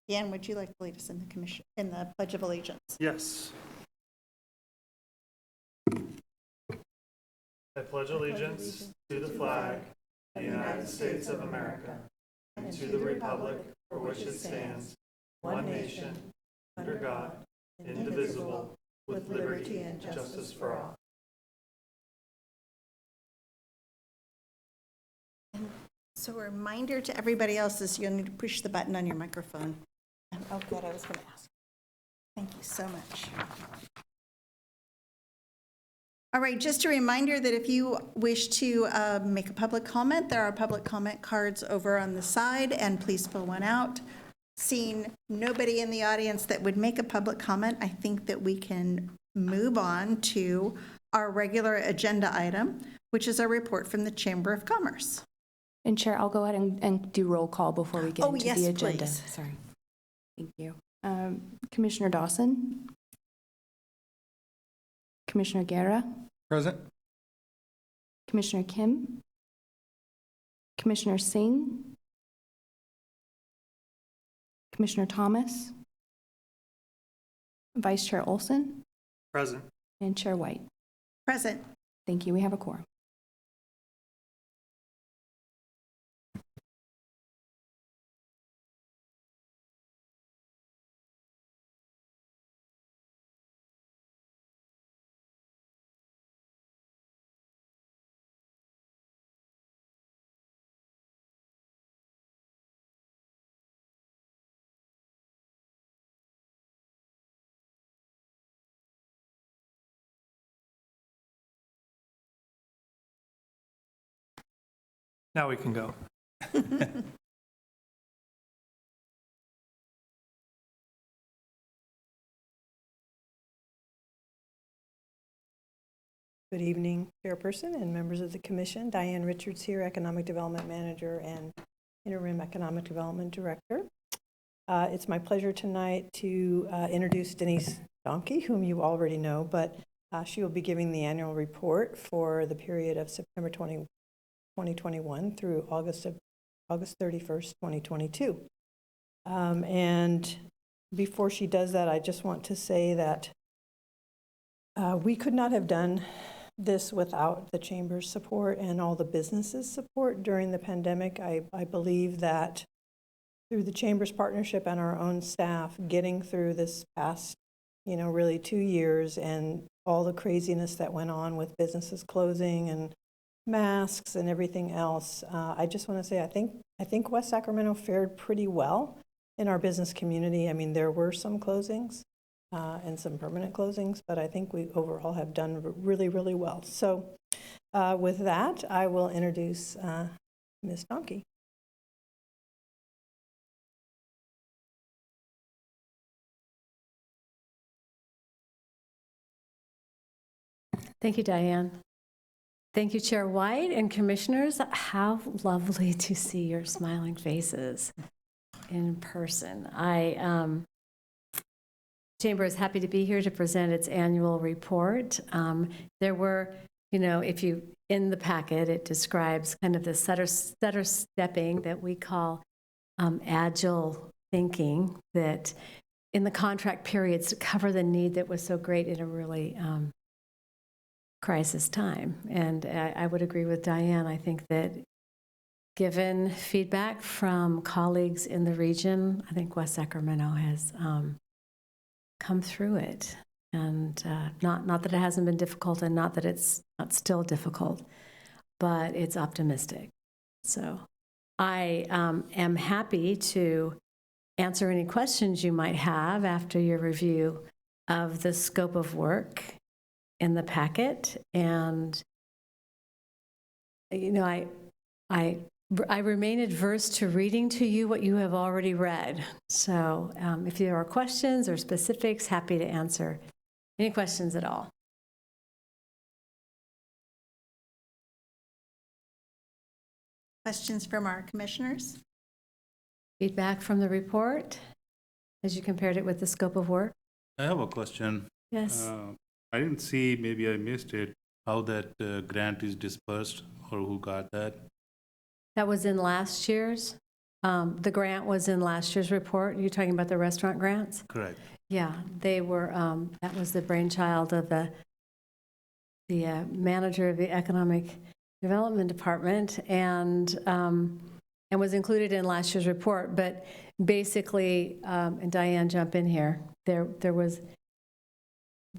Dan, would you like to lead us in the commission, in the Pledge of Allegiance? Yes. I pledge allegiance to the flag of the United States of America and to the republic for which it stands, one nation, under God, indivisible, with liberty and justice for all. So a reminder to everybody else is you'll need to push the button on your microphone. Oh, good, I was going to ask. Thank you so much. All right, just a reminder that if you wish to make a public comment, there are public comment cards over on the side, and please fill one out. Seeing nobody in the audience that would make a public comment, I think that we can move on to our regular agenda item, which is our report from the Chamber of Commerce. And Chair, I'll go ahead and do roll call before we get into yes, the agenda. please. Sorry. Thank you. Commissioner Dawson? Commissioner Guerra? Present. Commissioner Kim? Commissioner Singh? Commissioner Thomas? Vice Chair Olson? Present. And Chair White. Present. Thank you. We have a quorum. Now we can go. Good evening, Chairperson and members of the Commission. Diane Richards here, Economic Development Manager and Interim Economic Development Director. It's my pleasure tonight to introduce Denise Donkey, whom you already know, but she will be giving the annual report for the period of September 2021 through August 31st, 2022. And before she does that, I just want to say that we could not have done this without the Chamber's support and all the businesses' support during the pandemic. I believe that through the Chamber's partnership and our own staff, getting through this past, really 2 years and all the craziness that went on with businesses closing and masks and everything else, I just want to say I think West Sacramento fared pretty well in our business community. I mean, there were some closings and some permanent closings, but I think we overall have done really, really well. So with that, I will introduce Ms. Donkey. Thank you, Diane. Thank you, Chair White and Commissioners. How lovely to see your smiling faces in person. Chamber is happy to be here to present its annual report. There were, if you, in the packet, it describes kind of the stutter stepping that we call agile thinking, that in the contract periods to cover the need that was so great in a really crisis time. And I would agree with Diane. I think that given feedback from colleagues in the region, I think West Sacramento has come through it. And not that it hasn't been difficult and not that it's not still difficult, but it's optimistic. So I am happy to answer any questions you might have after your review of the scope of work in the packet. And, I remain adverse to reading to you what you have already read. So if there are questions or specifics, happy to answer any questions at all. Questions from our commissioners? Feedback from the report as you compared it with the scope of work? I have a question. Yes. I didn't see, maybe I missed it, how that grant is dispersed or who got that. That was in last year's The grant was in last year's report. You're talking about the restaurant grants? Correct. Yeah, they were, that was the brainchild of the manager of the Economic Development Department, and was included in last year's report. But basically, and Diane, jump in here,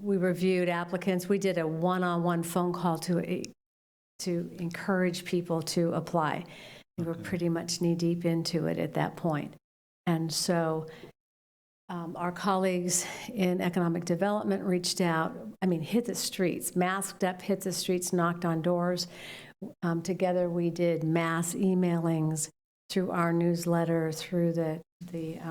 we reviewed applicants. We did a one-on-one phone call to encourage people to apply. We were pretty much knee-deep into it at that point. And so our colleagues in economic development reached out, hit the streets, masked up, hit the streets, knocked on doors. Together we did mass emailings through our newsletter, through the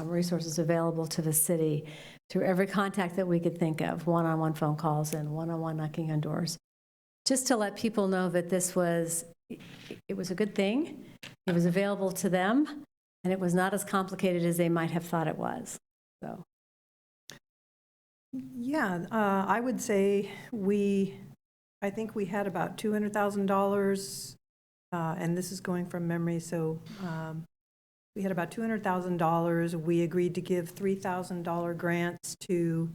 resources available to the city, through every contact that we could think of, one-on-one phone calls and one-on-one knocking on doors, just to let people know that it was a good thing, it was available to them, and it was not as complicated as they might have thought it was. So, Yeah, I would say I think we had about $200,000, and this is going from memory, so we had about $200,000. We agreed to give $3,000 grants to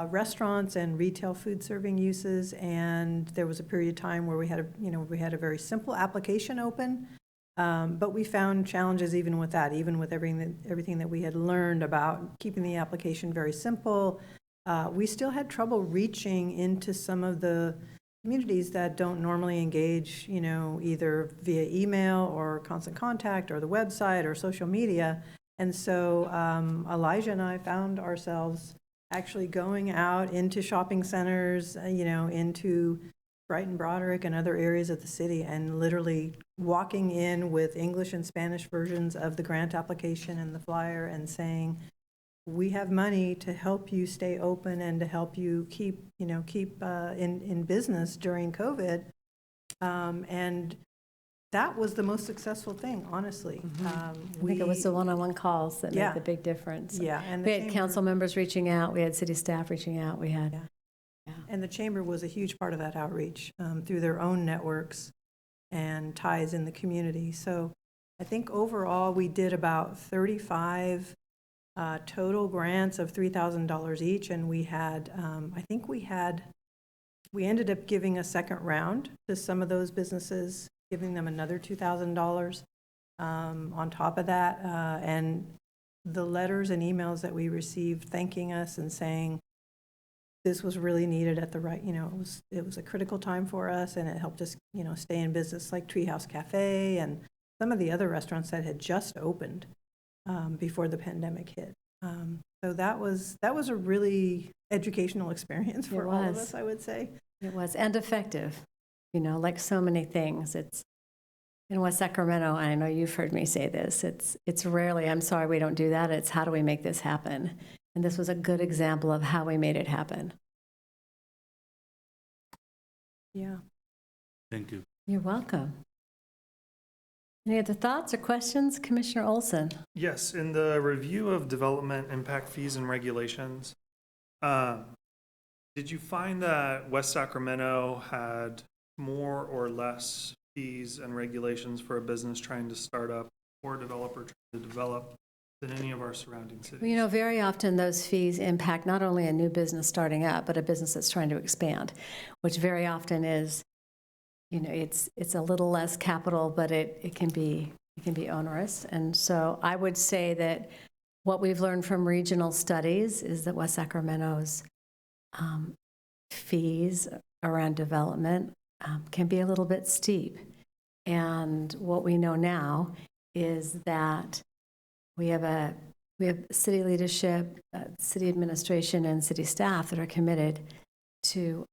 restaurants and retail food serving uses, and there was a period of time where we had a very simple application open, but we found challenges even with that, even with everything that we had learned about keeping the application very simple. We still had trouble reaching into some of the communities that don't normally engage, either via email or constant contact or the website or social media. And so Elijah and I found ourselves actually going out into shopping centers, into Brighton, Broderick, and other areas of the city, and literally walking in with English and Spanish versions of the grant application and the flyer and saying, we have money to help you stay open and to help you keep in business during COVID. And that was the most successful thing, honestly. I think it was the one-on-one calls that made the big difference. Yeah, and we had council members reaching out, we had city staff reaching out, we had. And the chamber was a huge part of that outreach through their own networks and ties in the community. So I think overall we did about 35 total grants of $3,000 each, and we had, we ended up giving a second round to some of those businesses, giving them another $2,000 on top of that, and the letters and emails that we received thanking us and saying this was really needed at the right, it was a critical time for us, and it helped us, stay in business, like Treehouse Cafe and some of the other restaurants that had just opened before the pandemic hit. So that was a really educational experience for all of us, I would say. It was, and effective, like so many things. It's in West Sacramento, I know you've heard me say this, it's rarely, I'm sorry we don't do that, it's how do we make this happen? And this was a good example of how we made it happen. Yeah. Thank you. You're welcome. Any other thoughts or questions? Commissioner Olson? Yes, in the review of development impact fees and regulations, did you find that West Sacramento had more or less fees and regulations for a business trying to start up or a developer trying to develop than any of our surrounding cities? Well, very often those fees impact not only a new business starting up, but a business that's trying to expand, which very often is, it's a little less capital, but it can be onerous. And so I would say that what we've learned from regional studies is that West Sacramento's fees around development can be a little bit steep. And what we know now is that we have city leadership, city administration, and city staff that are committed to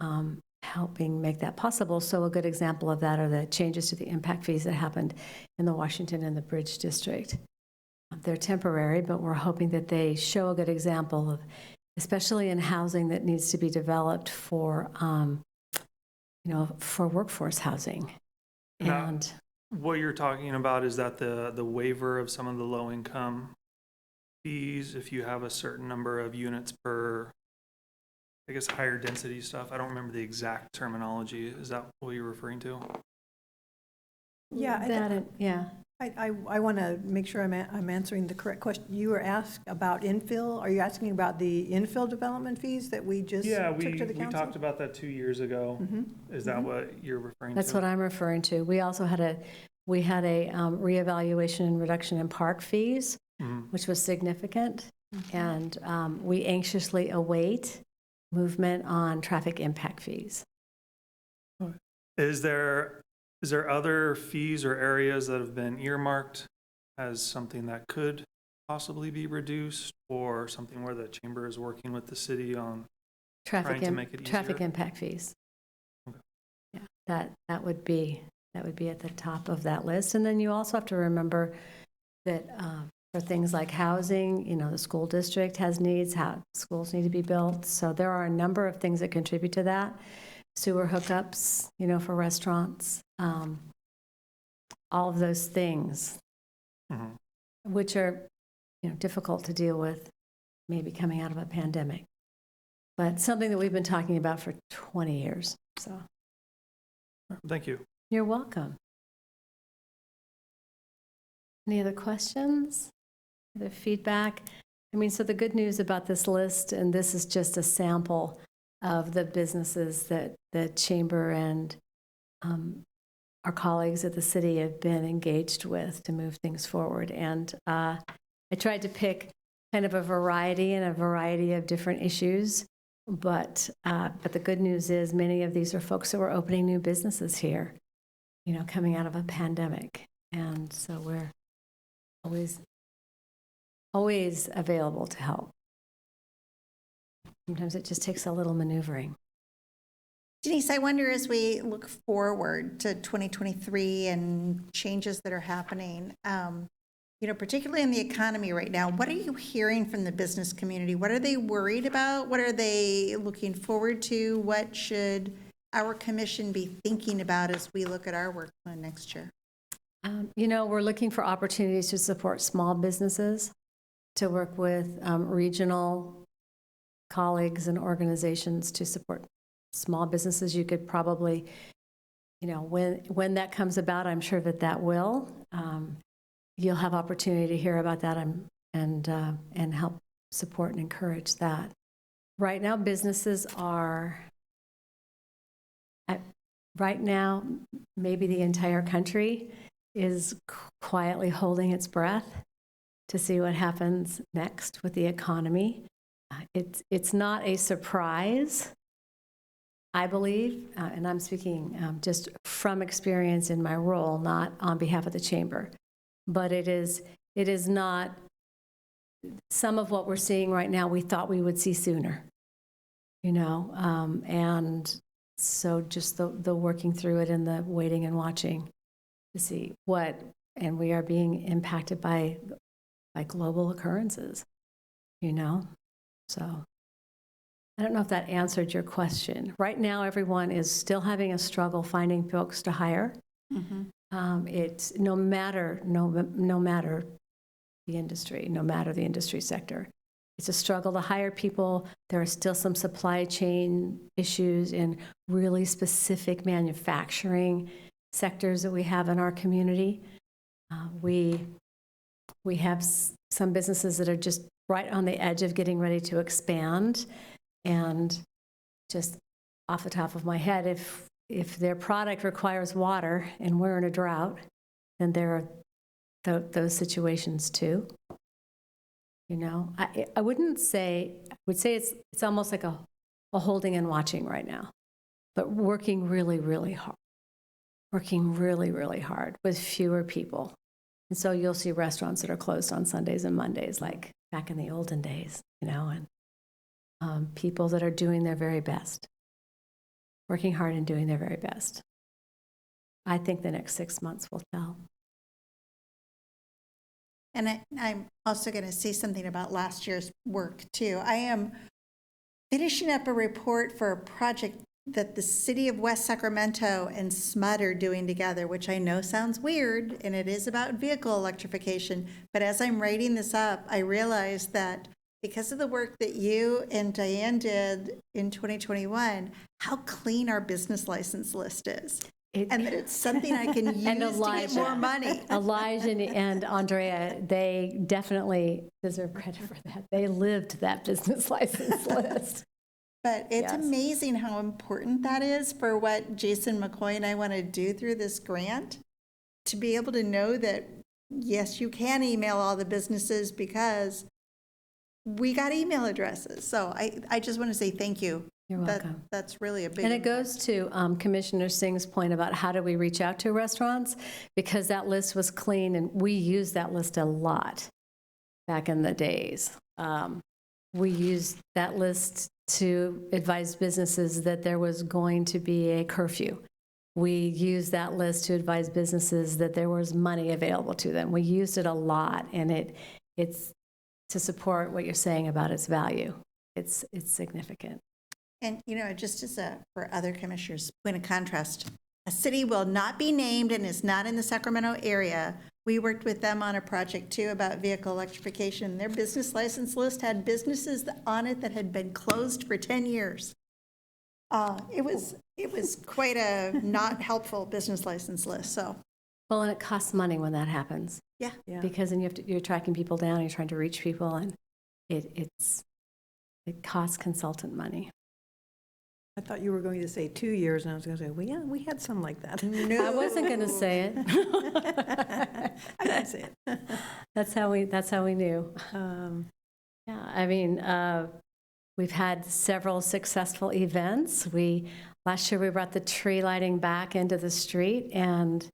helping make that possible. So a good example of that are the changes to the impact fees that happened in the Washington and the Bridge District. They're temporary, but we're hoping that they show a good example of, especially in housing that needs to be developed for workforce housing. And what you're talking about is that the waiver of some of the low-income fees, if you have a certain number of units per, I guess, higher density stuff. I don't remember the exact terminology. Is that what you're referring to? Yeah. I want to make sure I'm answering the correct question. You were asked about infill. Are you asking about the infill development fees that we just Yeah, took to the we council? talked about that 2 years ago. Is that what you're referring to? That's what I'm referring to. We also had a reevaluation and reduction in park fees, which was significant. And we anxiously await movement on traffic impact fees. Is there other fees or areas that have been earmarked as something that could possibly be reduced, or something where the chamber is working with the city on trying to make it easier? Traffic impact fees. Okay. Yeah, that would be at the top of that list. And then you also have to remember that for things like housing, the school district has needs, how schools need to be built. So there are a number of things that contribute to that. Sewer hookups, for restaurants, all of those things, which are, difficult to deal with, maybe coming out of a pandemic, but something that we've been talking about for 20 years. So, Thank you. You're welcome. Any other questions? Other feedback? So the good news about this list, and this is just a sample of the businesses that the chamber and our colleagues at the city have been engaged with to move things forward. And I tried to pick kind of a variety of different issues, but the good news is many of these are folks that were opening new businesses here, coming out of a pandemic. And so we're always available to help. Sometimes it just takes a little maneuvering. Denise, I wonder, as we look forward to 2023 and changes that are happening, particularly in the economy right now, what are you hearing from the business community? What are they worried about? What are they looking forward to? What should our commission be thinking about as we look at our work plan next year? We're looking for opportunities to support small businesses, to work with regional colleagues and organizations to support small businesses. You could probably, when that comes about, I'm sure that will. You'll have opportunity to hear about that and help support and encourage that. Right now, businesses are, right now, maybe the entire country is quietly holding its breath to see what happens next with the economy. It's not a surprise, I believe, and I'm speaking just from experience in my role, not on behalf of the chamber, but it is not some of what we're seeing right now we thought we would see sooner, and so just the working through it and the waiting and watching to see what, and we are being impacted by global occurrences, So I don't know if that answered your question. Right now, everyone is still having a struggle finding folks to hire. It's no matter the industry sector. It's a struggle to hire people. There are still some supply chain issues in really specific manufacturing sectors that we have in our community. We have some businesses that are just right on the edge of getting ready to expand. And just off the top of my head, if their product requires water and we're in a drought, then there are those situations too. I wouldn't say, I would say it's almost like a holding and watching right now, but working really, really hard. Working really, really hard with fewer people. And so you'll see restaurants that are closed on Sundays and Mondays, like back in the olden days, and people that are doing their very best, working hard and doing their very best. I think the next 6 months will tell. And I'm also going to say something about last year's work, too. I am finishing up a report for a project that the city of West Sacramento and SMUD are doing together, which I know sounds weird, and it is about vehicle electrification. But as I'm writing this up, I realized that because of the work that you and Diane did in 2021, how clean our business license list is. and that it's something I can use And to get Elijah. more money. Elijah and Andrea, they definitely deserve credit for that. They lived that business license list. But it's Yes. amazing how important that is for what Jason McCoy and I want to do through this grant, to be able to know that, yes, you can email all the businesses because we got email addresses. So I just want to say thank you. You're welcome. That's really a big. And it goes to Commissioner Singh's point about how do we reach out to restaurants, because that list was clean, and we used that list a lot back in the days. We used that list to advise businesses that there was going to be a curfew. We used that list to advise businesses that there was money available to them. We used it a lot, and it's to support what you're saying about its value. It's significant. And, you know, just as for other commissioners, point of contrast, a city will not be named and is not in the Sacramento area. We worked with them on a project too about vehicle electrification. Their business license list had businesses on it that had been closed for 10 years. It was quite a not helpful business license list, so. Well, and it costs money when that happens, Yeah. because then you're tracking people down, you're trying to reach people, and it costs consultant money. I thought you were going to say 2 years, and I was going to say, well, yeah, we had some like that. I wasn't going to say it. I didn't say it. That's how we knew. Yeah, I mean, we've had several successful events. Last year we brought the tree lighting back into the street, and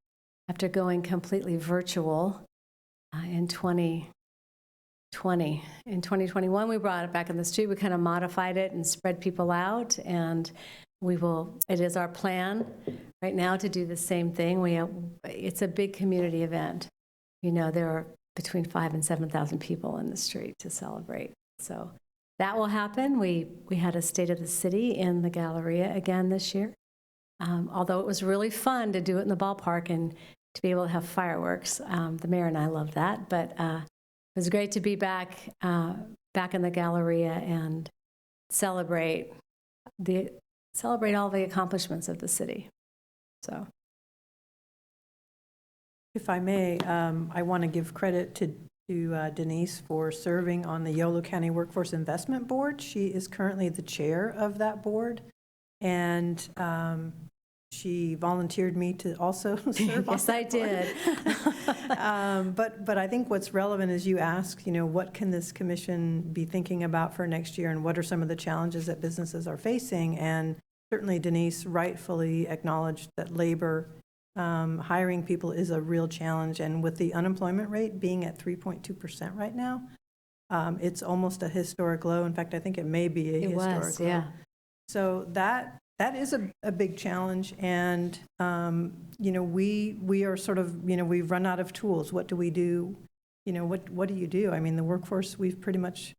after going completely virtual in 2021, we brought it back in the street. We kind of modified it and spread people out, and it is our plan right now to do the same thing. It's a big community event. You know, there are between 5,000 and 7,000 people in the street to celebrate. So that will happen. We had a State of the City in the Galleria again this year. Although it was really fun to do it in the ballpark and to be able to have fireworks. The mayor and I loved that, but it was great to be back in the Galleria and celebrate all the accomplishments of the city. So, If I may, I want to give credit to Denise for serving on the Yolo County Workforce Investment Board. She is currently the chair of that board, and she volunteered me to also serve on yes, I that board. did. But I think what's relevant is you ask, you know, what can this commission be thinking about for next year, and what are some of the challenges that businesses are facing? And certainly Denise rightfully acknowledged that labor, hiring people is a real challenge. And with the unemployment rate being at 3.2% right now, it's almost a historic low. In fact, I think it may be a historic low. Yeah. So that is a big challenge, and you know, we are sort of, you know, we've run out of tools. What do we do? You know, what do you do? I mean, the workforce, we've pretty much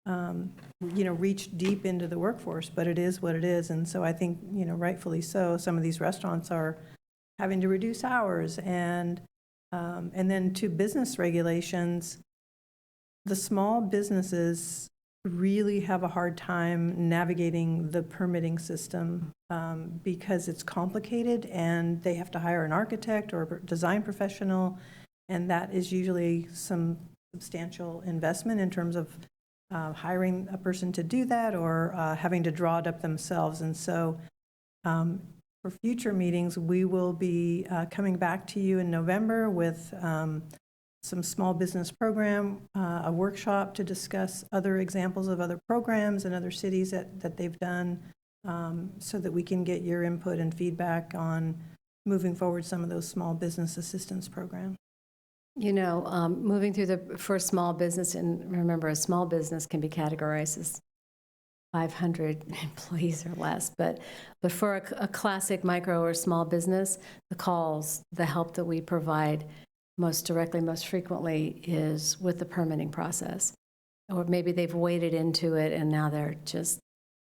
you know, reached deep into the workforce, but it is what it is. And so I think, you know, rightfully so, some of these restaurants are having to reduce hours, and then to business regulations, the small businesses really have a hard time navigating the permitting system because it's complicated, and they have to hire an architect or a design professional, and that is usually some substantial investment in terms of hiring a person to do that, or having to draw it up themselves. And so for future meetings, we will be coming back to you in November with some small business program, a workshop to discuss other examples of other programs and other cities that they've done, so that we can get your input and feedback on moving forward some of those small business assistance programs. You know, moving through for small business, and remember, a small business can be categorized as 500 employees or less, but for a classic micro or small business, the calls, the help that we provide most directly, most frequently, is with the permitting process. Or maybe they've waded into it and now they're just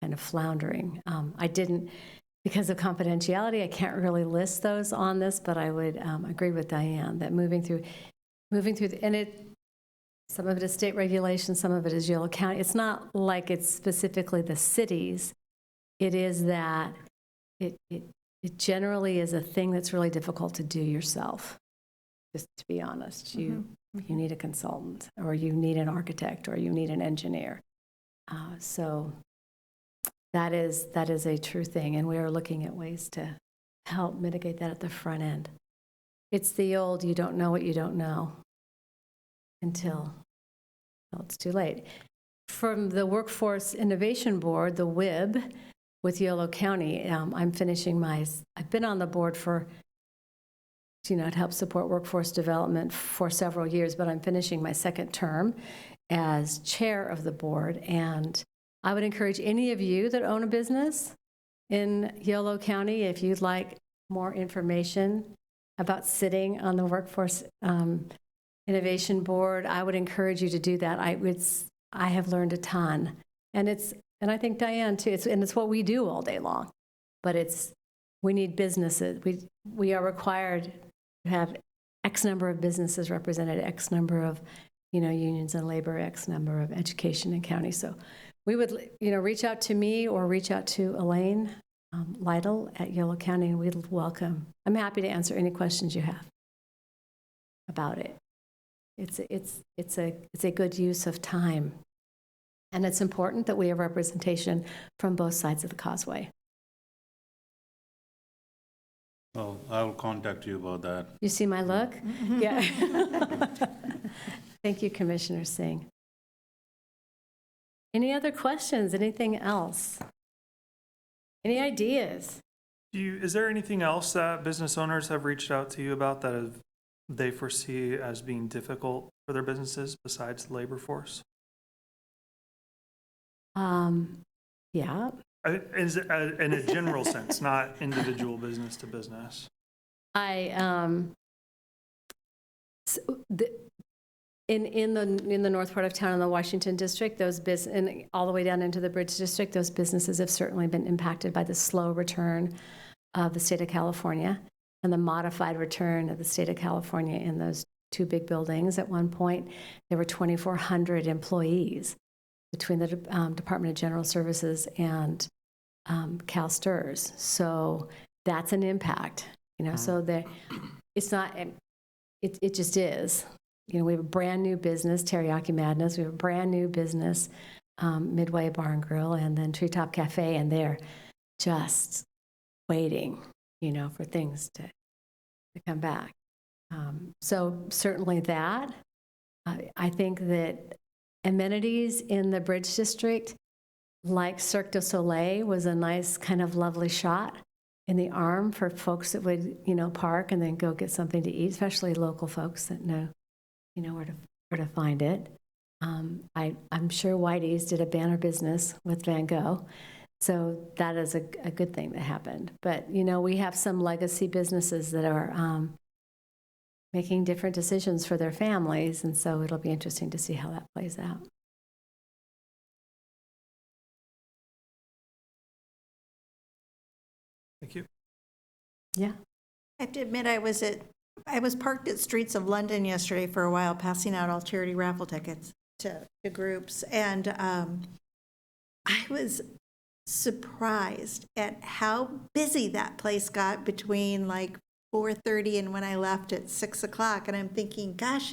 kind of floundering. I didn't, because of confidentiality, I can't really list those on this, but I would agree with Diane that moving through, and some of it is state regulation, some of it is Yolo County. It's not like it's specifically the cities. It is that it generally is a thing that's really difficult to do yourself, just to be honest. You need a consultant, or you need an architect, or you need an engineer. So that is a true thing, and we are looking at ways to help mitigate that at the front end. It's the old, you don't know what you don't know until it's too late. From the Workforce Innovation Board, the WIB, with Yolo County, I'm finishing I've been on the board for, to help support workforce development for several years, but I'm finishing my second term as chair of the board. And I would encourage any of you that own a business in Yolo County, if you'd like more information about sitting on the Workforce Innovation Board, I would encourage you to do that. I have learned a ton. And I think Diane too, it's what we do all day long, but we need businesses. We are required to have X number of businesses represented, X number of, unions and labor, X number of education and county. So we would, reach out to me or reach out to Elaine Lytle at Yolo County, and we'd welcome. I'm happy to answer any questions you have about it. It's a good use of time. And it's important that we have representation from both sides of the causeway. Well, I'll contact you about that. You see my look? Yeah. Thank you, Commissioner Singh. Any other questions? Anything else? Any ideas? Is there anything else that business owners have reached out to you about that they foresee as being difficult for their businesses besides the labor force? Yeah. In a general sense, not individual business to business. In the north part of town in the Washington district, and all the way down into the Bridge district, those businesses have certainly been impacted by the slow return of the state of California and the modified return of the state of California in those two big buildings. At one point, there were 2,400 employees between the Department of General Services and Cal STRS. So that's an impact, so it's not, it just is. We have a brand new business, Teriyaki Madness. We have a brand new business, Midway Bar and Grill, and then Treetop Cafe, and they're just waiting, for things to come back. So certainly that. I think that amenities in the Bridge District, like Cirque du Soleil, was a nice kind of lovely shot in the arm for folks that would, park and then go get something to eat, especially local folks that know, where to find it. I'm sure Whitey's did a banner business with Van Gogh, so that is a good thing that happened. But, we have some legacy businesses that are making different decisions for their families, and so it'll be interesting to see how that plays out. Thank you. Yeah. I have to admit, I was parked at Streets of London yesterday for a while, passing out all charity raffle tickets to groups, and I was surprised at how busy that place got between 4:30 and when I left at 6 o'clock. And I'm thinking, gosh,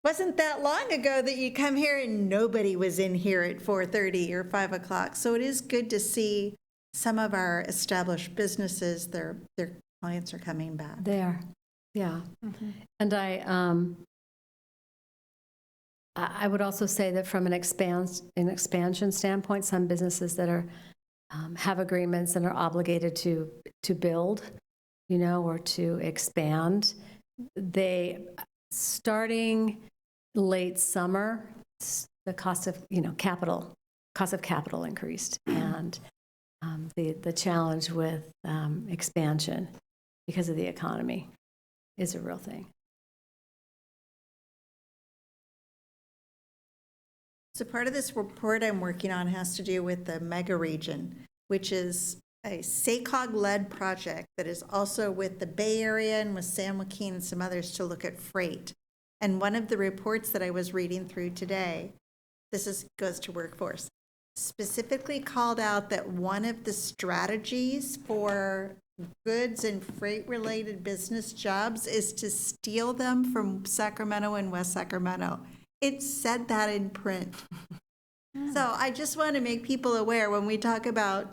wasn't that long ago that you come here and nobody was in here at 4:30 or 5 o'clock. So it is good to see some of our established businesses, their clients are coming back. They are, yeah. And I would also say that from an expansion standpoint, some businesses that are have agreements and are obligated to build, or to expand, they, starting late summer, the cost of capital increased, and the challenge with expansion because of the economy is a real thing. So part of this report I'm working on has to do with the mega region, which is a SACOG-led project that is also with the Bay Area and with San Joaquin and some others to look at freight. And one of the reports that I was reading through today, goes to workforce, specifically called out that one of the strategies for goods and freight-related business jobs is to steal them from Sacramento and West Sacramento. It said that in print. So I just want to make people aware when we talk about,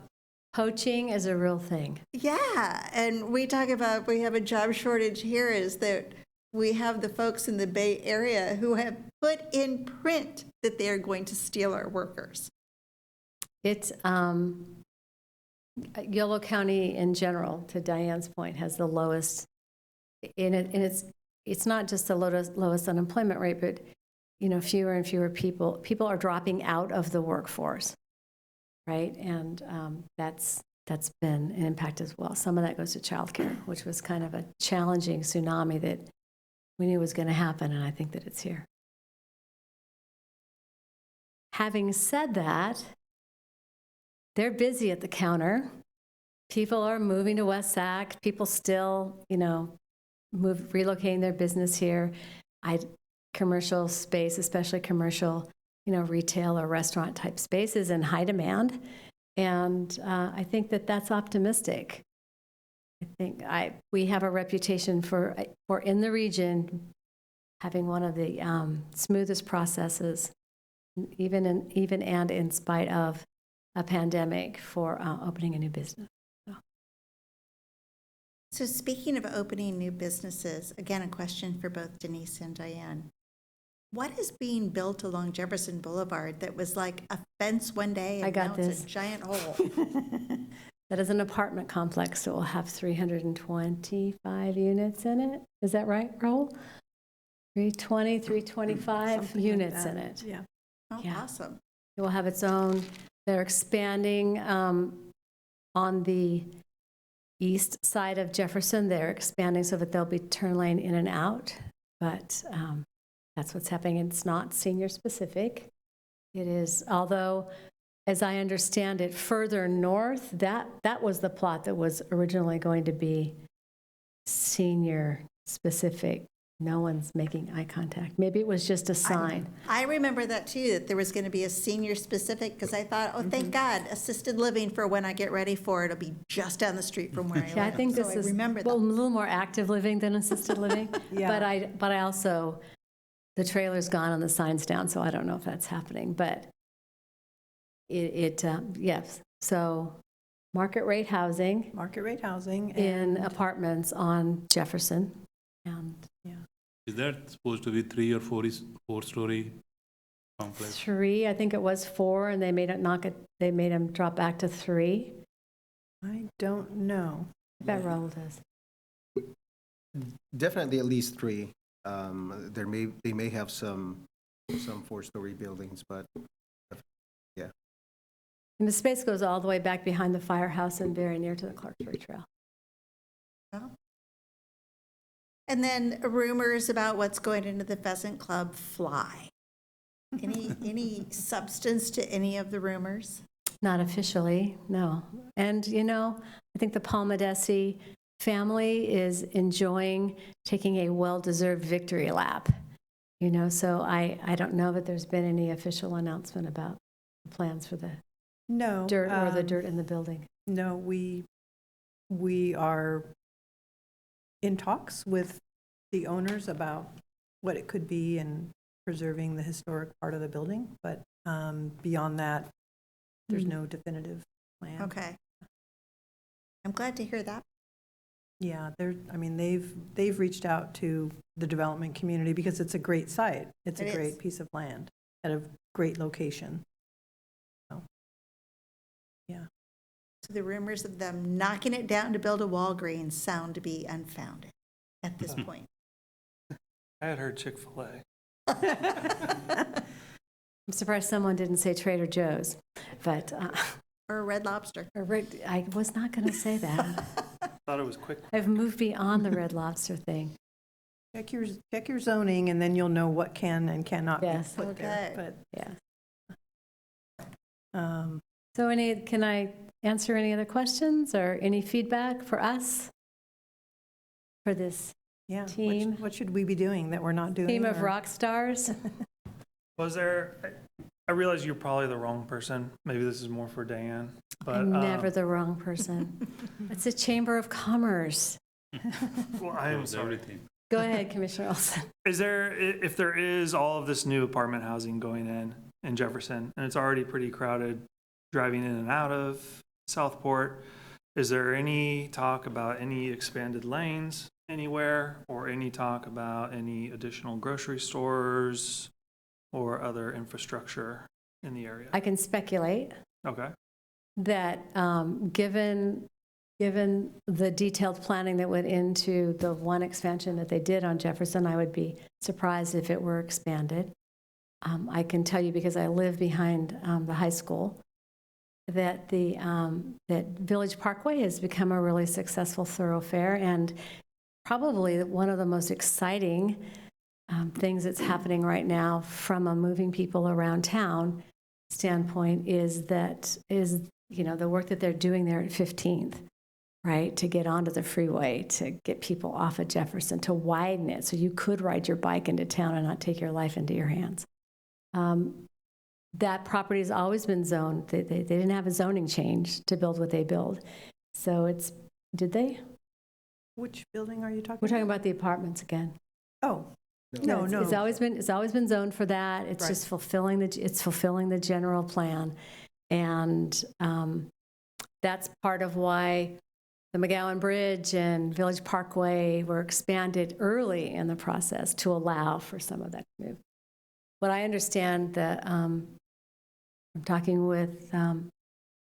Poaching is a real thing. yeah, and we talk about, we have a job shortage here, is that we have the folks in the Bay Area who have put in print that they are going to steal our workers. It's, Yolo County in general, to Diane's point, has the lowest, and it's not just the lowest unemployment rate, but, you know, fewer and fewer people are dropping out of the workforce, right? And that's been an impact as well. Some of that goes to childcare, which was kind of a challenging tsunami that we knew was going to happen, and I think that it's here. Having said that, they're busy at the counter. People are moving to West Sac. People still, you know, relocating their business here. Commercial space, especially commercial, you know, retail or restaurant type space is in high demand. And I think that that's optimistic. I think we have a reputation for in the region having one of the smoothest processes, even and in spite of a pandemic, for opening a new business. So speaking of opening new businesses, again, a question for both Denise and Diane. What is being built along Jefferson Boulevard that was like a fence one day and now it's a giant hole? That is an apartment complex that will have 325 units in it. Is that right, Raul? 320, 325 Something units like in that. it. Yeah. Oh, Yeah. awesome. It will have its own. They're expanding on the east side of Jefferson. They're expanding so that there'll be turn lane in and out. But that's what's happening. It's not senior specific. It is, although, as I understand it, further north, that was the plot that was originally going to be senior specific. No one's making eye contact. Maybe it was just a sign. I remember that too, that there was going to be a senior specific, because I thought, oh, thank God, assisted living for when I get ready for it, it'll be just down the street from where I live. Yeah, I think So this I is remember well, a that. little more active living than assisted living. Yeah. But I also, the trailer's gone and the sign's down, so I don't know if that's happening. But yes. So market rate housing Market rate housing. in And apartments on Jefferson. And Is that supposed to be 3 or 4-story complex? 3, I think it was 4, and they made they made them drop back to 3. I don't know. I bet Raul does. Definitely at least 3. They may have some 4-story buildings, but And the space goes all the way back behind the firehouse and very near to the Clarksburg Trail. And then rumors about what's going into the Pheasant Club fly. Any substance to any of the rumors? Not officially, no. And, you know, I think the Palmadesi family is enjoying taking a well-deserved victory lap. You know, so I don't know that there's been any official announcement about the plans for the No. dirt or the dirt in the building. No, we are in talks with the owners about what it could be and preserving the historic part of the building. But beyond that, there's no definitive plan. Okay. I'm glad to hear that. Yeah, they've reached out to the development community because it's a great site. It's It a is. great piece of land at a great location. So, yeah. So the rumors of them knocking it down to build a Walgreens sound to be unfounded at this point. I had heard Chick-fil-A. I'm surprised someone didn't say Trader Joe's, but Or a Red Lobster. I was not going to say that. Thought it was quick. I've moved beyond the Red Lobster thing. Check your zoning, and then you'll know what can and cannot Yes. be put there. Okay. Yeah. But So can I answer any other questions or any feedback for us for this yeah, Team. what should we be doing that we're not doing? team of or- rock stars? Was there, I realize you're probably the wrong person. Maybe this is more for Diane, but I'm never the wrong person. It's a chamber of commerce. well, I am Close sorry. everything. Go ahead, Commissioner Olson. Is there, if there is all of this new apartment housing going in Jefferson, and it's already pretty crowded driving in and out of Southport, is there any talk about any expanded lanes anywhere, or any talk about any additional grocery stores or other infrastructure in the area? I can speculate Okay. that given the detailed planning that went into the one expansion that they did on Jefferson, I would be surprised if it were expanded. I can tell you, because I live behind the high school, that that Village Parkway has become a really successful thoroughfare, and probably one of the most exciting things that's happening right now from a moving people around town standpoint is the work that they're doing there at 15th, right? To get onto the freeway, to get people off of Jefferson, to widen it so you could ride your bike into town and not take your life into your hands. That property has always been zoned. They didn't have a zoning change to build what they build. So did they? Which building are you talking about? We're talking about the apartments again. Oh, no, It's- no. It's always been zoned for that. It's Right. just fulfilling the general plan. And that's part of why the McGowan Bridge and Village Parkway were expanded early in the process to allow for some of that to move. What I understand that I'm talking with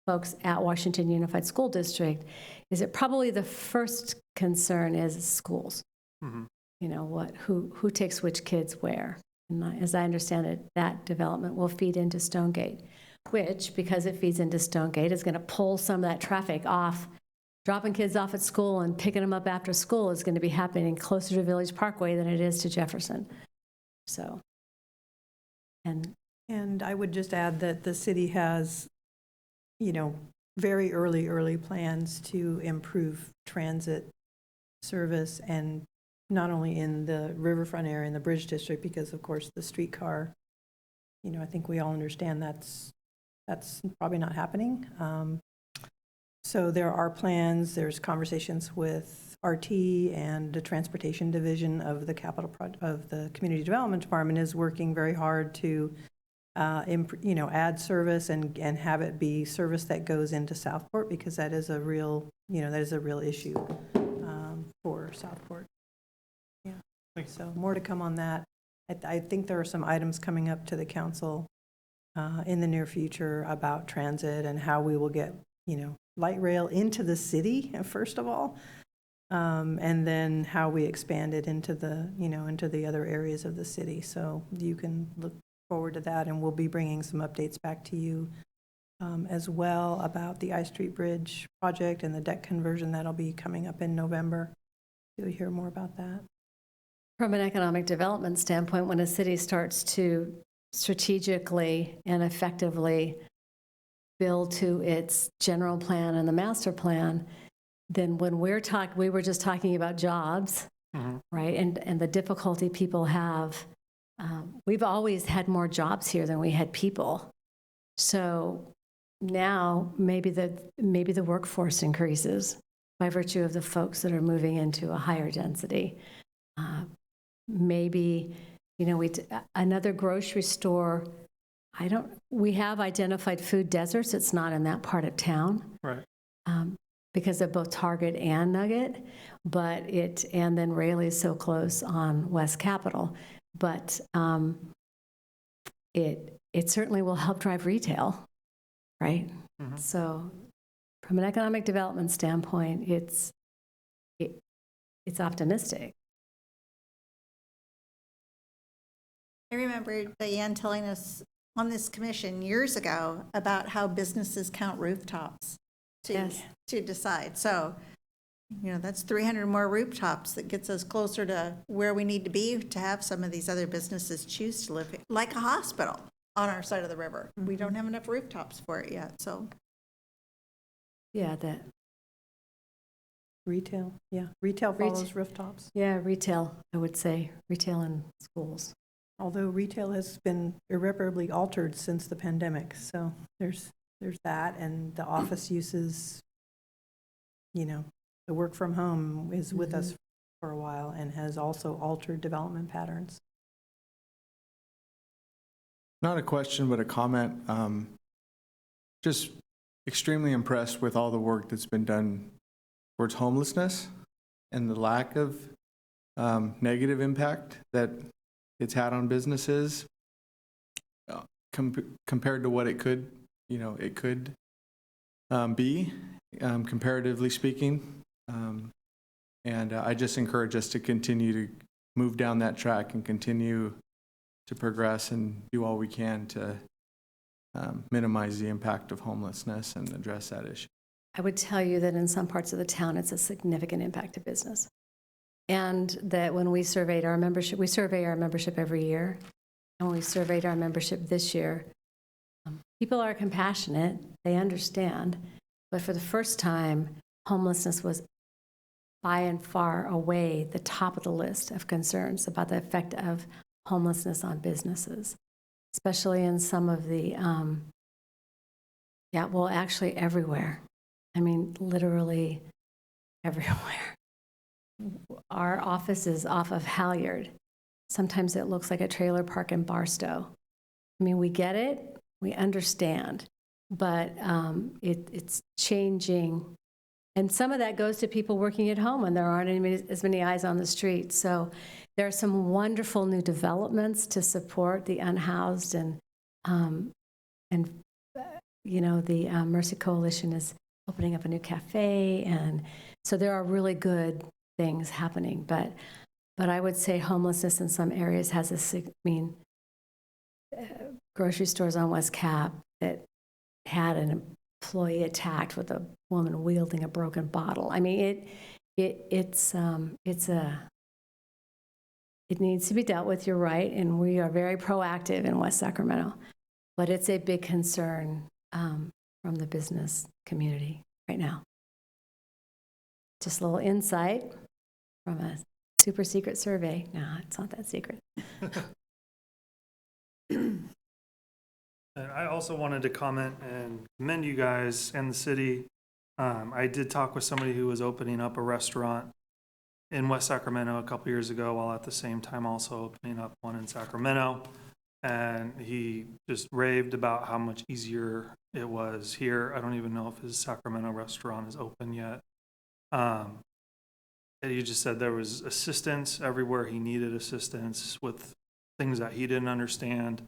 folks at Washington Unified School District is that probably the first concern is schools. Mm-hmm. You know, who takes which kids where. And as I understand it, that development will feed into Stonegate, which, because it feeds into Stonegate, is going to pull some of that traffic off. Dropping kids off at school and picking them up after school is going to be happening closer to Village Parkway than it is to Jefferson. So, And I would just add that the city has, very early plans to improve transit service, and not only in the riverfront area and the Bridge District, because of course the streetcar, I think we all understand that's probably not happening. So there are plans, there's conversations with RT, and the Transportation Division of the of the Community Development Department is working very hard to add service and have it be service that goes into Southport, because that is a real, issue for Southport. Yeah. So more to come on that. I think there are some items coming up to the council in the near future about transit and how we will get, light rail into the city, first of all, and then how we expand it into the other areas of the city. So you can look forward to that, and we'll be bringing some updates back to you as well about the I Street Bridge project and the deck conversion that'll be coming up in November. You'll hear more about that. from an economic development standpoint, when a city starts to strategically and effectively build to its general plan and the master plan, then when we were just talking about jobs, right, and the difficulty people have. We've always had more jobs here than we had people. So now maybe the workforce increases by virtue of the folks that are moving into a higher density. Maybe, another grocery store. We have identified food deserts. It's not in that part of town. Right. Because of both Target and Nugget, and then Rayleigh is so close on West Capitol. But it certainly will help drive retail, right? Mm-hmm. So from an economic development standpoint, it's optimistic. I remember Diane telling us on this commission years ago about how businesses count rooftops to decide. So, that's 300 more rooftops that gets us closer to where we need to be to have some of these other businesses choose to live, like a hospital on our side of the river. We don't have enough rooftops for it yet, so. Yeah, that. Retail, yeah. Retail follows rooftops. Yeah, retail, I would say. Retail and schools. although retail has been irreparably altered since the pandemic. So there's that, and the office uses, the work from home is with us for a while and has also altered development patterns. Not a question, but a comment. Just extremely impressed with all the work that's been done towards homelessness and the lack of negative impact that it's had on businesses compared to what it could, be, comparatively speaking. And I just encourage us to continue to move down that track and continue to progress and do all we can to minimize the impact of homelessness and address that issue. I would tell you that in some parts of the town, it's a significant impact to business. And that when we surveyed our membership, we survey our membership every year. And when we surveyed our membership this year, people are compassionate, they understand. But for the first time, homelessness was by and far away the top of the list of concerns about the effect of homelessness on businesses, especially in some of the, actually everywhere. I mean, literally everywhere. Our office is off of Halyard. Sometimes it looks like a trailer park in Barstow. I mean, we get it, we understand, but it's changing. And some of that goes to people working at home when there aren't as many eyes on the street. So there are some wonderful new developments to support the unhoused, and the Mercy Coalition is opening up a new cafe, and so there are really good things happening. But I would say homelessness in some areas has grocery stores on West Cap that had an employee attacked with a woman wielding a broken bottle. I mean, it needs to be dealt with, you're right, and we are very proactive in West Sacramento. But it's a big concern from the business community right now. Just a little insight from a super secret survey. No, it's not that secret. And I also wanted to comment and commend you guys and the city. I did talk with somebody who was opening up a restaurant in West Sacramento a couple years ago, while at the same time also opening up one in Sacramento. And he just raved about how much easier it was here. I don't even know if his Sacramento restaurant is open yet. And he just said there was assistance everywhere he needed assistance with things that he didn't understand.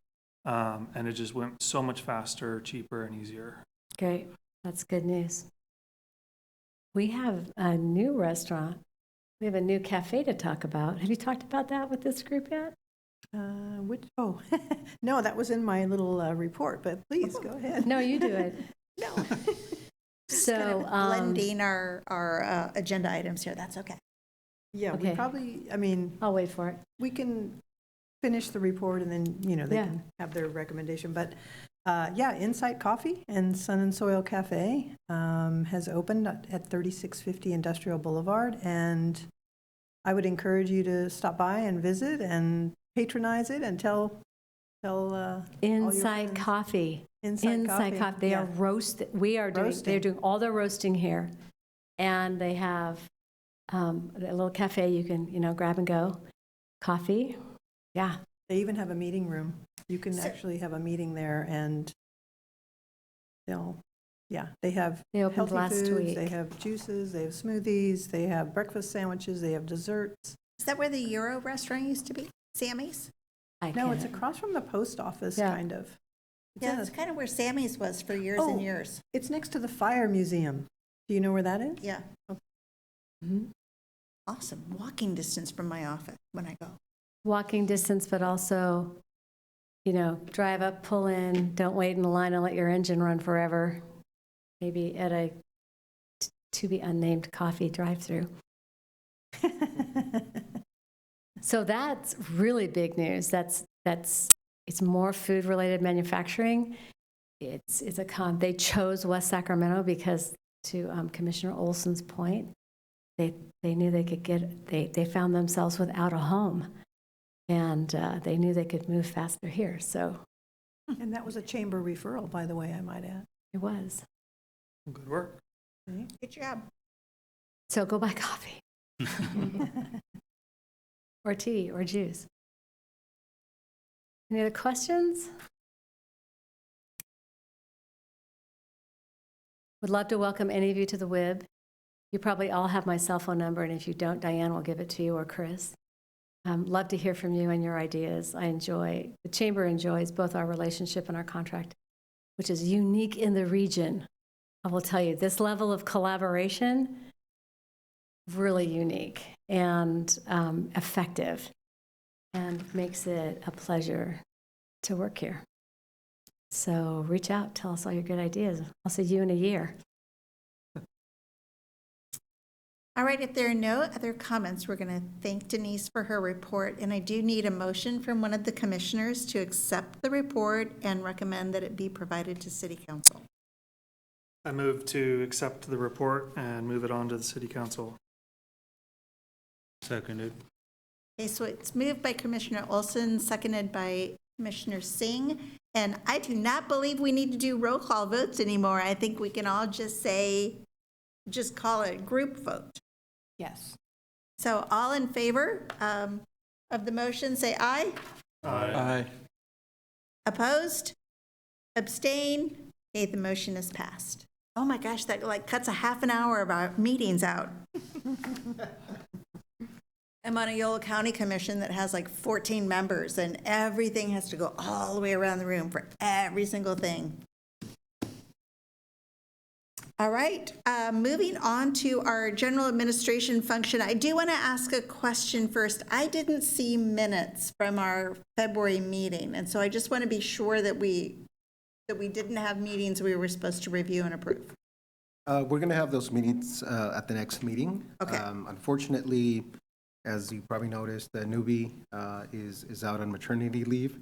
And it just went so much faster, cheaper, and easier. Great. That's good news. We have a new restaurant. We have a new cafe to talk about. Have you talked about that with this group yet? No, that was in my little report, but please go ahead. No, you do it. No. So Kind of blending our agenda items here. That's okay. Yeah, Okay. we probably, I'll wait for it. we can finish the report and then, they Yeah. can have their recommendation. But Insight Coffee and Sun and Soil Cafe has opened at 3650 Industrial Boulevard. And I would encourage you to stop by and visit and patronize it and tell all your Inside friends. Coffee. Inside Coffee. They yeah. are they're doing all their roasting here. And they have a little cafe you can, grab and go. Coffee. Yeah. They even have a meeting room. You can So- actually have a meeting there, and they have They opened healthy last foods, week. they have juices, they have smoothies, they have breakfast sandwiches, they have desserts. Is that where the Euro restaurant used to be? Sammy's? No, it's across from the post office, Yeah. kind of. It's Yeah, in that's a- kind of where Sammy's was for years Oh. and years. It's next to the Fire Museum. Do you know where that is? Yeah. Mhm. Awesome. Walking distance from my office when I go. Walking distance, but also, drive up, pull in, don't wait in the line and let your engine run forever. Maybe at a to be unnamed coffee drive-through. So that's really big news. It's more food-related manufacturing. They chose West Sacramento because, to Commissioner Olson's point, they knew they could they found themselves without a home. And they knew they could move faster here, so And that was a chamber referral, by the way, I might add. it was. Good work. Good job. So go buy coffee. Or tea, or juice. Any other questions? Would love to welcome any of you to the WIB. You probably all have my cell phone number, and if you don't, Diane will give it to you, or Chris. Love to hear from you and your ideas. The Chamber enjoys both our relationship and our contract, which is unique in the region. I will tell you, this level of collaboration, really unique and effective, and makes it a pleasure to work here. So reach out, tell us all your good ideas. I'll see you in a year. All right, if there are no other comments, we're going to thank Denise for her report, and I do need a motion from one of the commissioners to accept the report and recommend that it be provided to City Council. I move to accept the report and move it on to the city council. Seconded. Okay, so it's moved by Commissioner Olson, seconded by Commissioner Singh, and I do not believe we need to do roll call votes anymore. I think we can all just call it group vote. Yes. So all in favor of the motion, say aye. Aye. Opposed? Abstain? Okay, the motion is passed. Oh my gosh, that like cuts a half an hour of our meetings out. I'm on a Yolo County Commission that has like 14 members, and everything has to go all the way around the room for every single thing. All right, moving on to our general administration function. I do want to ask a question first. I didn't see minutes from our February meeting, and so I just want to be sure that we didn't have meetings we were supposed to review and approve. We're going to have those meetings at the next meeting. Okay. Unfortunately, as you probably noticed, the newbie is out on maternity leave,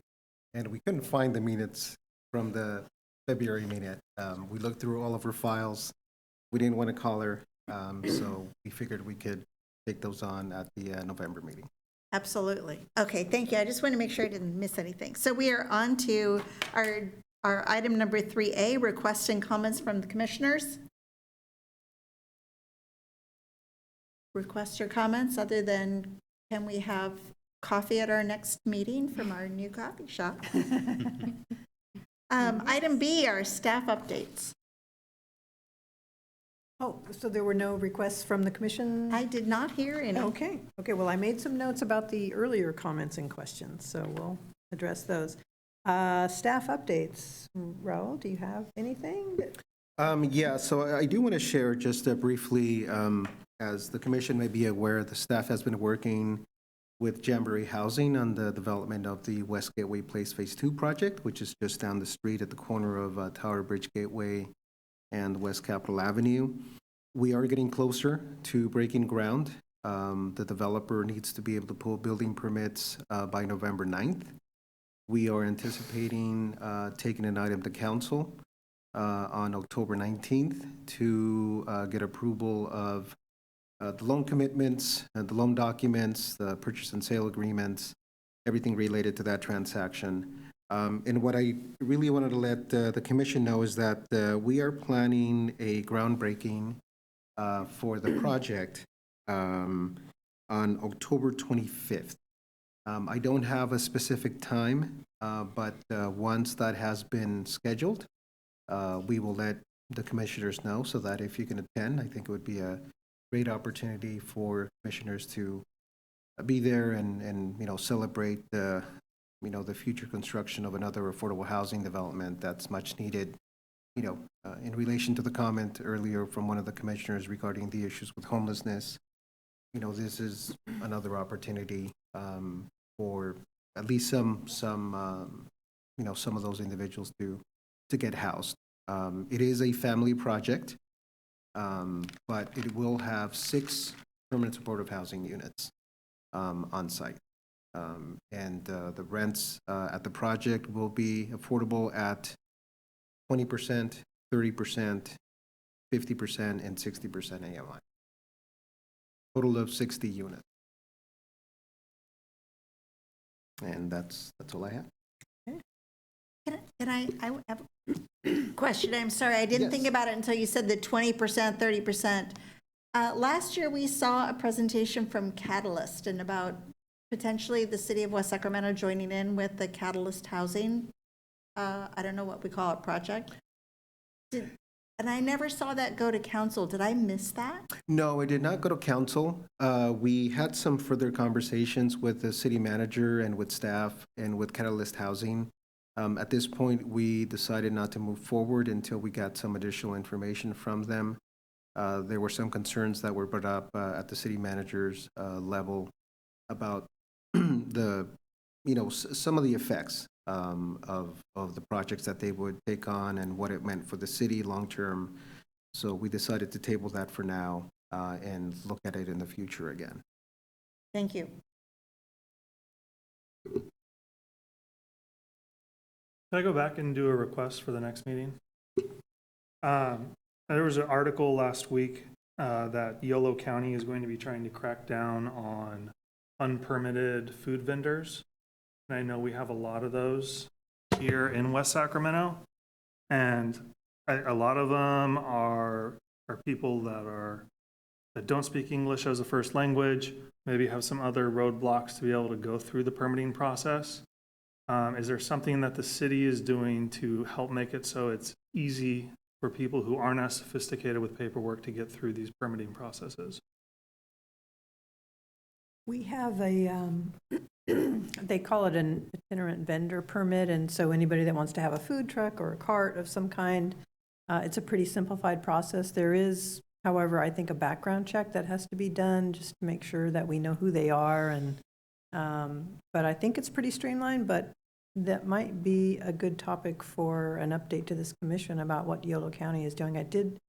and we couldn't find the minutes from the February meeting. We looked through all of her files. We didn't want to call her, so we figured we could take those on at the November meeting. Absolutely. Okay, thank you. I just want to make sure I didn't miss anything. So we are on to our item number 3A, requests and comments from the commissioners. Requests or comments other than, can we have coffee at our next meeting from our new coffee shop? Item B, our staff updates. Oh, so there were no requests from the commission? I did not hear any. Okay, well, I made some notes about the earlier comments and questions, so we'll address those. Staff updates. Raul, do you have anything? Yeah, so I do want to share just briefly, as the commission may be aware, the staff has been working with Jamboree Housing on the development of the West Gateway Place Phase 2 project, which is just down the street at the corner of Tower Bridge Gateway and West Capitol Avenue. We are getting closer to breaking ground. The developer needs to be able to pull building permits by November 9th. We are anticipating taking an item to council on October 19th to get approval of the loan commitments, the loan documents, the purchase and sale agreements, everything related to that transaction. And what I really wanted to let the commission know is that we are planning a groundbreaking for the project on October 25th. I don't have a specific time, but once that has been scheduled, we will let the commissioners know so that if you can attend, I think it would be a great opportunity for commissioners to be there and celebrate the future construction of another affordable housing development that's much needed. In relation to the comment earlier from one of the commissioners regarding the issues with homelessness, this is another opportunity for at least some of those individuals to get housed. It is a family project, but it will have 6 permanent supportive housing units on site. And the rents at the project will be affordable at 20%, 30%, 50%, and 60% AMI. Total of 60 units. And that's all I have. Can I have a question? I'm sorry, I didn't think Yes. about it until you said the 20%, 30%. Last year, we saw a presentation from Catalyst and about potentially the city of West Sacramento joining in with the Catalyst Housing, I don't know what we call it, project. And I never saw that go to council. Did I miss that? No, it did not go to council. We had some further conversations with the city manager and with staff and with Catalyst Housing. At this point, we decided not to move forward until we got some additional information from them. There were some concerns that were brought up at the city manager's level about some of the effects of the projects that they would take on and what it meant for the city long-term. So we decided to table that for now and look at it in the future again. Thank you. Can I go back and do a request for the next meeting? There was an article last week that Yolo County is going to be trying to crack down on unpermitted food vendors. And I know we have a lot of those here in West Sacramento. And a lot of them are people that don't speak English as a first language, maybe have some other roadblocks to be able to go through the permitting process. Is there something that the city is doing to help make it so it's easy for people who aren't as sophisticated with paperwork to get through these permitting processes? We have they call it an itinerant vendor permit, and so anybody that wants to have a food truck or a cart of some kind, it's a pretty simplified process. There is, however, I think a background check that has to be done just to make sure that we know who they are, and but I think it's pretty streamlined, but that might be a good topic for an update to this commission about what Yolo County is doing. I did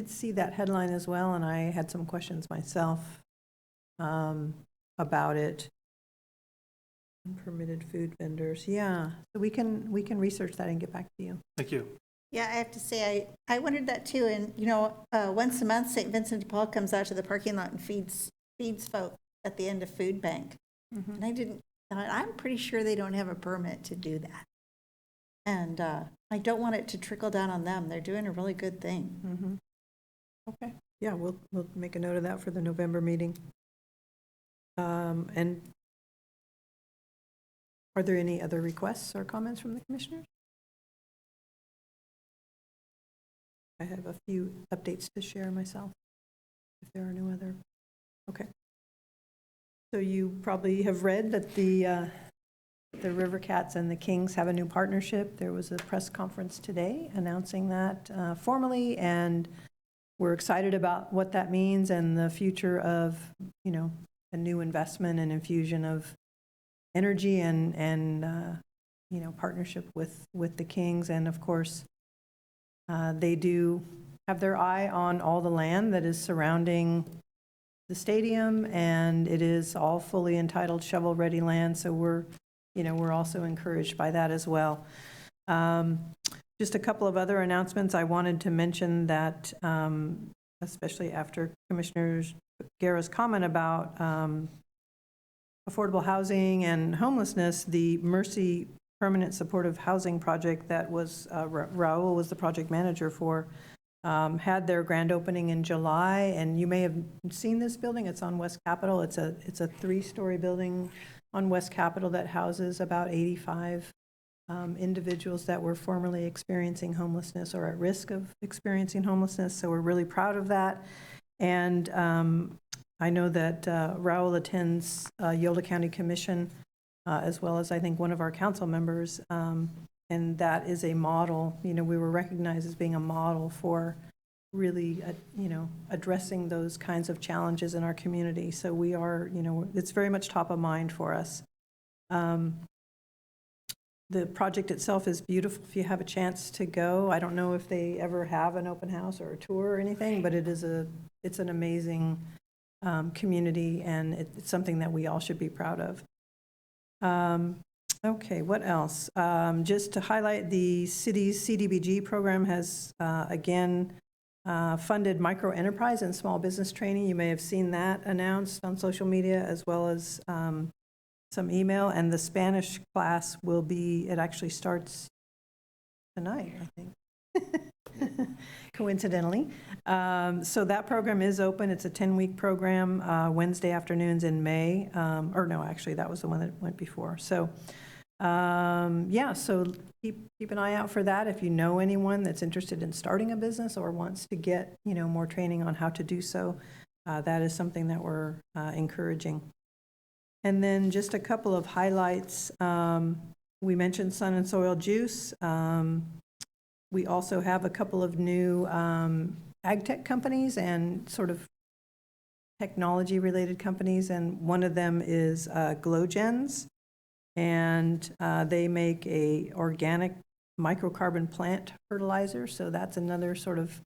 see that headline as well, and I had some questions myself about it. Unpermitted food vendors, yeah. So we can research that and get back to you. Thank you. Yeah, I have to say, I wondered that too. And, once a month, St. Vincent de Paul comes out to the parking lot and feeds folk at the end of food bank. Mm-hmm. And I'm pretty sure they don't have a permit to do that. And I don't want it to trickle down on them. They're doing a really good thing. Mm-hmm. Okay, yeah, we'll make a note of that for the November meeting. And are there any other requests or comments from the commissioners? I have a few updates to share myself, if there are no other. Okay. So you probably have read that the River Cats and the Kings have a new partnership. There was a press conference today announcing that formally, and we're excited about what that means and the future of, a new investment and infusion of energy and partnership with the Kings. And of course, they do have their eye on all the land that is surrounding the stadium, and it is all fully entitled shovel-ready land. So we're also encouraged by that as well. Just a couple of other announcements. I wanted to mention that, especially after Commissioner Guerra's comment about affordable housing and homelessness, the Mercy Permanent Supportive Housing Project that was Raul was the project manager for, had their grand opening in July, and you may have seen this building. It's on West Capitol. It's a 3-story building on West Capitol that houses about 85 individuals that were formerly experiencing homelessness or at risk of experiencing homelessness. So we're really proud of that. And I know that Raul attends Yolo County Commission, as well as I think one of our council members, and that is a model. We were recognized as being a model for really, addressing those kinds of challenges in our community. So we are, it's very much top of mind for us. The project itself is beautiful if you have a chance to go. I don't know if they ever have an open house or a tour or anything, but it's an amazing community, and it's something that we all should be proud of. Okay, what else? Just to highlight, the city's CDBG program has, again, funded micro enterprise and small business training. You may have seen that announced on social media, as well as some email, and the Spanish class will be, it actually starts tonight, I think, coincidentally. So that program is open. It's a 10-week program, Wednesday afternoons in May. Or no, actually, that was the one that went before. So, yeah, so keep an eye out for that. If you know anyone that's interested in starting a business or wants to get, more training on how to do so, that is something that we're encouraging. And then just a couple of highlights. We mentioned Sun and Soil Juice. We also have a couple of new ag tech companies and sort of technology-related companies, and one of them is GlowGens, and they make a organic microcarbon plant fertilizer, so that's another sort of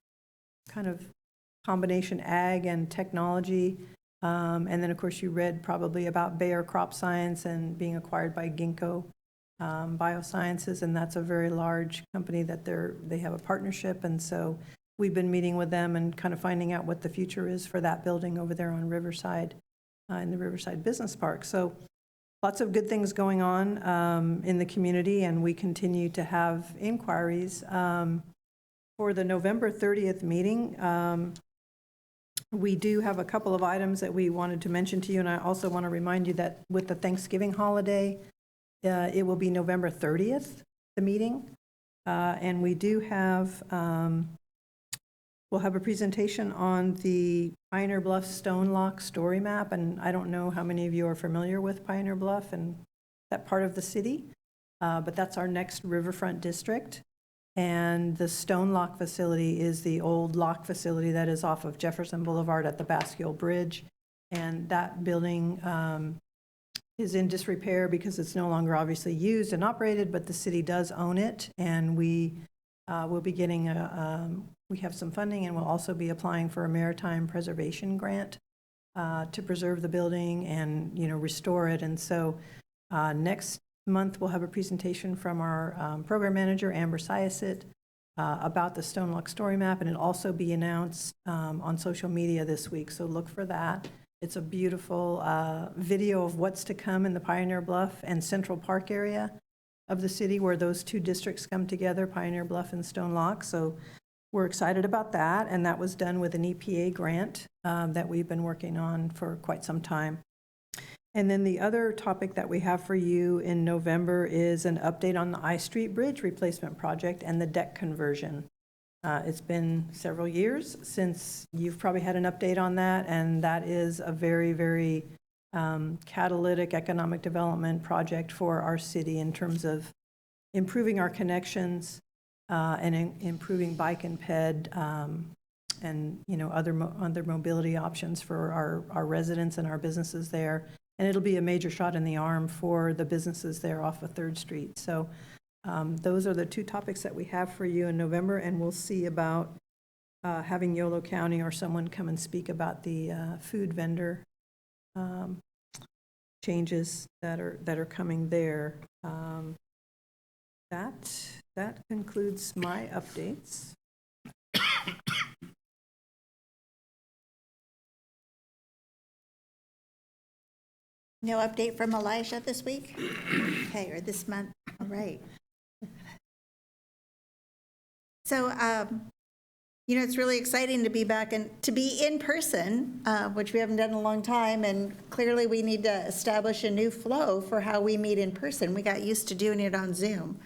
kind of combination ag and technology. And then, of course, you read probably about Bayer Crop Science and being acquired by Ginkgo Biosciences, and that's a very large company that they have a partnership, and so we've been meeting with them and kind of finding out what the future is for that building over there on Riverside, in the Riverside Business Park. So lots of good things going on in the community, and we continue to have inquiries. For the November 30th meeting, we do have a couple of items that we wanted to mention to you, and I also want to remind you that with the Thanksgiving holiday, it will be November 30th, the meeting, and we do have, we'll have a presentation on the Pioneer Bluff Stone Lock story map, and I don't know how many of you are familiar with Pioneer Bluff and that part of the city, but that's our next riverfront district, and the Stone Lock facility is the old lock facility that is off of Jefferson Boulevard at the Basque Bridge, and that building is in disrepair because it's no longer obviously used and operated, but the city does own it, and we will be getting we have some funding, and we'll also be applying for a maritime preservation grant to preserve the building and, restore it. And so next month, we'll have a presentation from our program manager, Amber Siasit, about the Stone Lock story map, and it'll also be announced on social media this week, so look for that. It's a beautiful video of what's to come in the Pioneer Bluff and Central Park area of the city where those two districts come together, Pioneer Bluff and Stone Lock. So we're excited about that, and that was done with an EPA grant that we've been working on for quite some time. And then the other topic that we have for you in November is an update on the I Street Bridge replacement project and the deck conversion. It's been several years since you've probably had an update on that, and that is a very, very catalytic economic development project for our city in terms of improving our connections and improving bike and ped and other mobility options for our residents and our businesses there. And it'll be a major shot in the arm for the businesses there off of 3rd Street. So those are the two topics that we have for you in November, and we'll see about having Yolo County or someone come and speak about the food vendor changes that are coming there. That concludes my updates. No update from Elijah this week? Okay, or this month? All right. So, it's really exciting to be back and to be in person, which we haven't done in a long time, and clearly we need to establish a new flow for how we meet in person. We got used to doing it on Zoom.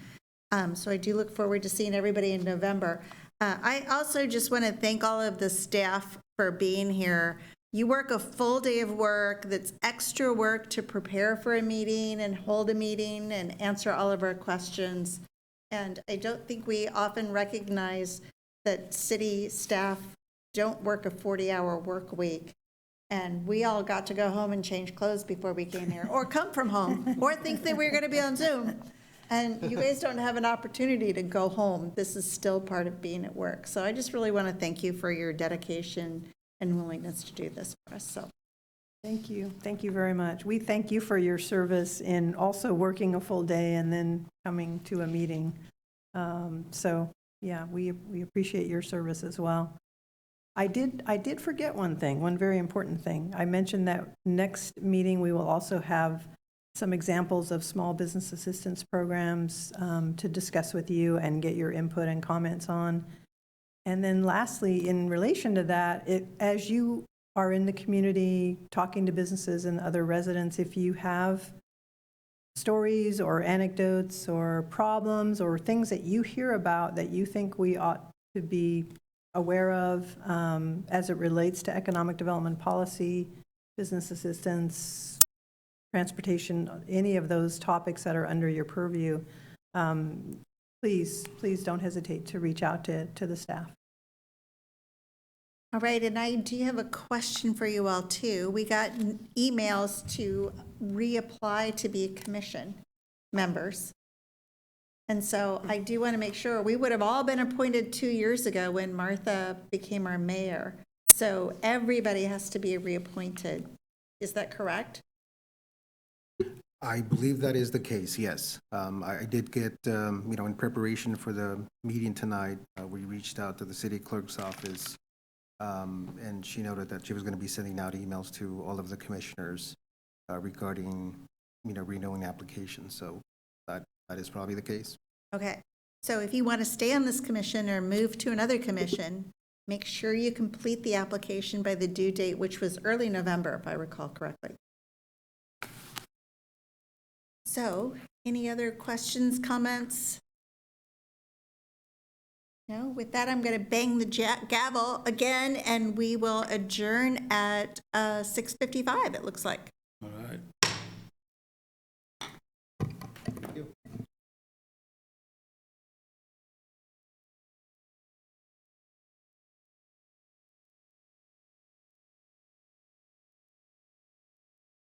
So I do look forward to seeing everybody in November. I also just want to thank all of the staff for being here. You work a full day of work that's extra work to prepare for a meeting and hold a meeting and answer all of our questions. And I don't think we often recognize that city staff don't work a 40-hour work week. And we all got to go home and change clothes before we came here, or come from home, or think that we were going to be on Zoom. And you guys don't have an opportunity to go home. This is still part of being at work. So I just really want to thank you for your dedication and willingness to do this for us. So Thank you. Thank you very much. We thank you for your service in also working a full day and then coming to a meeting. So yeah, we appreciate your service as well. I did forget one thing, one very important thing. I mentioned that next meeting we will also have some examples of small business assistance programs to discuss with you and get your input and comments on. And then lastly, in relation to that, as you are in the community talking to businesses and other residents, if you have stories or anecdotes or problems or things that you hear about that you think we ought to be aware of as it relates to economic development policy, business assistance, transportation, any of those topics that are under your purview, please don't hesitate to reach out to the staff. All right, and I do have a question for you all too. We got emails to reapply to be commission members. And so I do want to make sure, we would have all been appointed 2 years ago when Martha became our mayor. So everybody has to be reappointed. Is that correct? I believe that is the case, yes. I did get, in preparation for the meeting tonight, we reached out to the city clerk's office, and she noted that she was going to be sending out emails to all of the commissioners regarding, renewing applications. So that is probably the case. Okay. So if you want to stay on this commission or move to another commission, make sure you complete the application by the due date, which was early November, if I recall correctly. So, any other questions, comments? No? With that, I'm going to bang the gavel again, and we will adjourn at 6:55, it looks like.